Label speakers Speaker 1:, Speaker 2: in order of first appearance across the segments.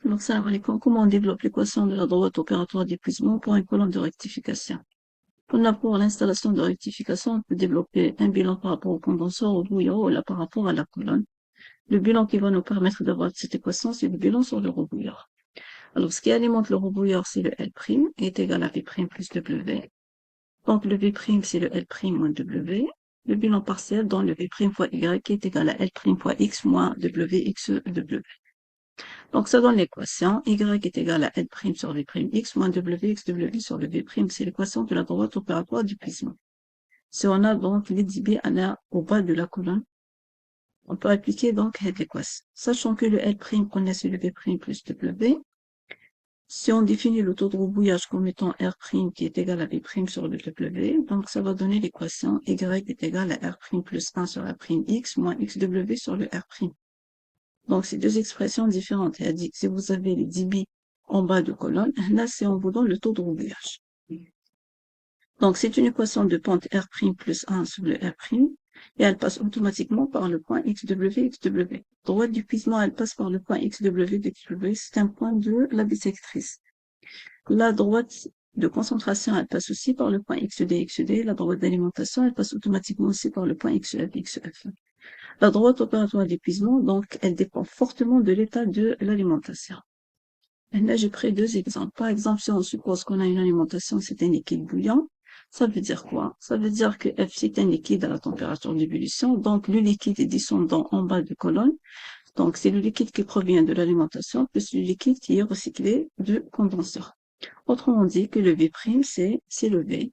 Speaker 1: Donc, salam alaikum. Comment on développe l'équation de la droite opératoire d'épuisement pour une colonne de rectification? Pour l'installation de rectification, on peut développer un bilan par rapport au condenseur, au bouillon ou là par rapport à la colonne. Le bilan qui va nous permettre d'avoir cette équation, c'est le bilan sur le rebouilleur. Alors, ce qui alimente le rebouilleur, c'est le L' est égal à V' plus W. Donc, le V', c'est le L' moins W. Le bilan partiel dans le V' fois Y qui est égal à L' fois X moins W, XW. Donc, ça donne l'équation y est égal à L' sur V' x moins W, XW sur le V', c'est l'équation de la droite opératoire d'épuisement. Si on a donc les dB au bas de la colonne, on peut appliquer donc cette équation. Sachant que le L' qu'on a sur le V' plus W, si on définit le taux de rebouillage comme étant R' qui est égal à V' sur le W, donc ça va donner l'équation y est égal à R' plus 1 sur R' x moins XW sur le R'. Donc, c'est deux expressions différentes. Elle dit que si vous avez les dB en bas de colonne, là, c'est en vous donne le taux de rebouillage. Donc, c'est une équation de pente R' plus 1 sur le R', et elle passe automatiquement par le point XW, XW. Droite d'épuisement, elle passe par le point XW, XW, c'est un point de la bisectrice. La droite de concentration, elle passe aussi par le point XD, XD. La droite d'alimentation, elle passe automatiquement aussi par le point XF, XF. La droite opératoire d'épuisement, donc, elle dépend fortement de l'état de l'alimentation. Là, j'ai pris deux exemples. Par exemple, si on suppose qu'on a une alimentation, c'est un liquide bouillant, ça veut dire quoi? Ça veut dire que F, c'est un liquide à la température d'ébullition, donc le liquide est descendant en bas de colonne. Donc, c'est le liquide qui provient de l'alimentation, plus le liquide qui est recyclé du condenseur. Autrement dit que le V', c'est le V.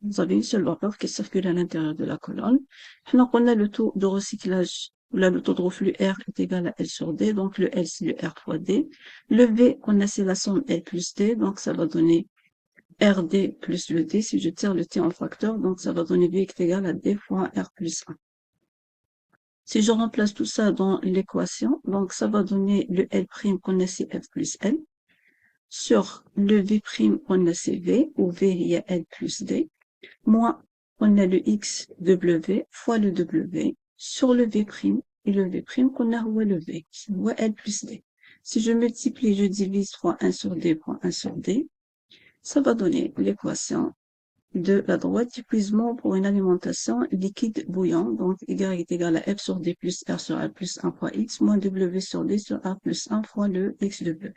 Speaker 1: Vous avez une seule vapeur qui circule à l'intérieur de la colonne. Donc, on a le taux de recyclage, là, le taux de reflux R est égal à L sur D, donc le L, c'est le R fois D. Le V, on a, c'est la somme L plus D, donc ça va donner RD plus le D. Si je tire le T en facteur, donc ça va donner V qui est égal à D fois R plus 1. Si je remplace tout ça dans l'équation, donc ça va donner le L' qu'on a, c'est F plus L, sur le V' qu'on a, c'est V, où V, il y a L plus D, moins on a le XW fois le W sur le V' et le V' qu'on a où est le V, où est L plus D. Si je multiplie, je divise fois 1 sur D fois 1 sur D, ça va donner l'équation de la droite d'épuisement pour une alimentation liquide bouillant. Donc, Y est égal à F sur D plus R sur R plus 1 fois X moins W sur D sur R plus 1 fois le XW.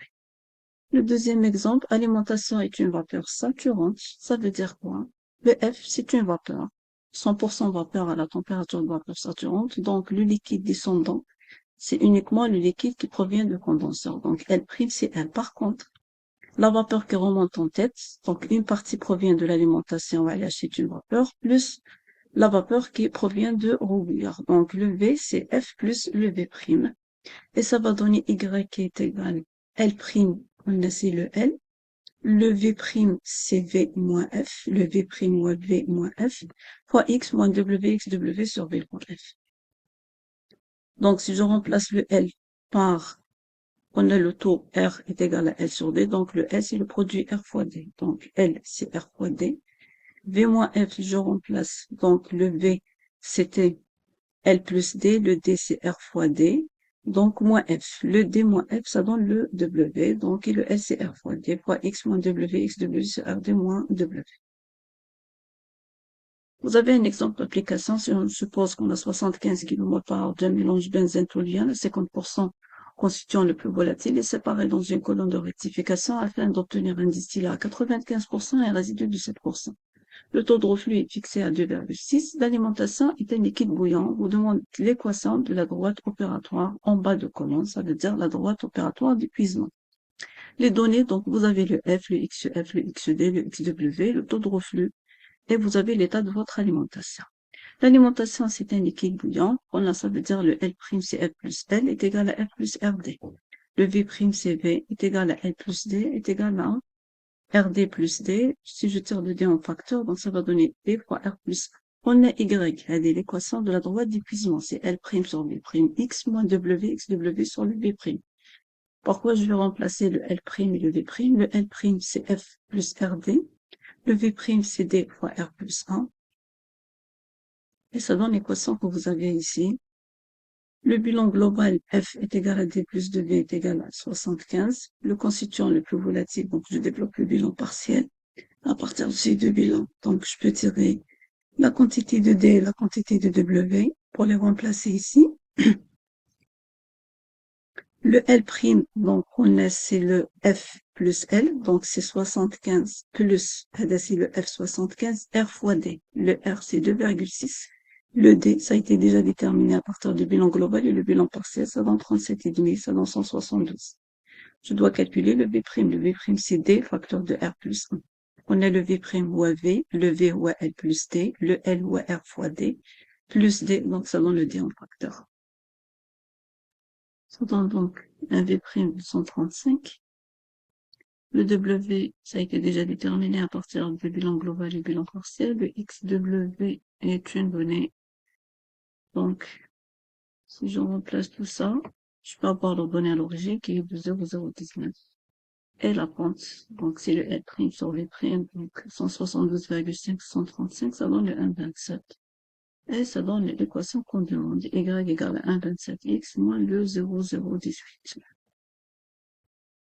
Speaker 1: Le deuxième exemple, alimentation est une vapeur saturante. Ça veut dire quoi? Le F, c'est une vapeur. 100% vapeur à la température de vapeur saturante. Donc, le liquide descendant, c'est uniquement le liquide qui provient de condenseur. Donc, L', c'est L. Par contre, la vapeur qui remonte en tête, donc une partie provient de l'alimentation, elle c'est une vapeur, plus la vapeur qui provient de rebouillir. Donc, le V, c'est F plus le V'. Et ça va donner Y qui est égal L', on a c'est le L. Le V', c'est V moins F. Le V' moins V moins F fois X moins W, XW sur V moins F. Donc, si je remplace le L par, on a le taux R est égal à L sur D. Donc, le L, c'est le produit R fois D. Donc, L, c'est R fois D. V moins F, je remplace. Donc, le V, c'était L plus D. Le D, c'est R fois D. Donc, moins F. Le D moins F, ça donne le W. Donc, et le L, c'est R fois D fois X moins W, XW sur RD moins W. Vous avez un exemple d'application si on suppose qu'on a 75 kmol par heure d'un mélange benzène toluène, 50% constituant le plus volatile, et séparé dans une colonne de rectification afin d'obtenir un distillat à 95% et un résidu de 7%. Le taux de reflux est fixé à 2,6. L'alimentation est un liquide bouillant. Vous demande l'équation de la droite opératoire en bas de colonne, ça veut dire la droite opératoire d'épuisement. Les données, donc vous avez le F, le XF, le XD, le XW, le taux de reflux, et vous avez l'état de votre alimentation. L'alimentation, c'est un liquide bouillant. Voilà, ça veut dire le L', c'est F plus L, est égal à F plus RD. Le V', c'est V, est égal à L plus D, est égal à RD plus D. Si je tire le D en facteur, donc ça va donner D fois R plus 1. On a Y, elle est l'équation de la droite d'épuisement. C'est L' sur V', X moins W, XW sur le V'. Pourquoi je vais remplacer le L' et le V'? Le L', c'est F plus RD. Le V', c'est D fois R plus 1. Et ça donne l'équation que vous avez ici Le bilan global F est égal à D plus 2V est égal à 75. Le constituant le plus volatile, donc je développe le bilan partiel à partir de ces deux bilans. Donc je peux tirer la quantité de D et la quantité de W pour les remplacer ici. Le L', donc on a c'est le F plus L, donc c'est 75 plus, c'est le F 75, R fois D. Le R c'est 2,6. Le D, ça a été déjà déterminé à partir du bilan global et le bilan partiel, ça donne 37,5, ça donne 172. Je dois calculer le V'. Le V' c'est D, facteur de R plus 1. On a le V' ou V, le V ou L plus D, le L ou R fois D, plus D, donc ça donne le D en facteur. Ça donne donc un V' de 135. Le W, ça a été déjà déterminé à partir du bilan global et du bilan partiel. Le XW est une donnée. Donc, si je remplace tout ça, je peux avoir la donnée à l'origine qui est de 0,019. Et la pente, donc c'est le L' sur V', donc 172,535, ça donne le 1,27. Et ça donne l'équation qu'on demande, y égale à 1,27x moins le 0,018.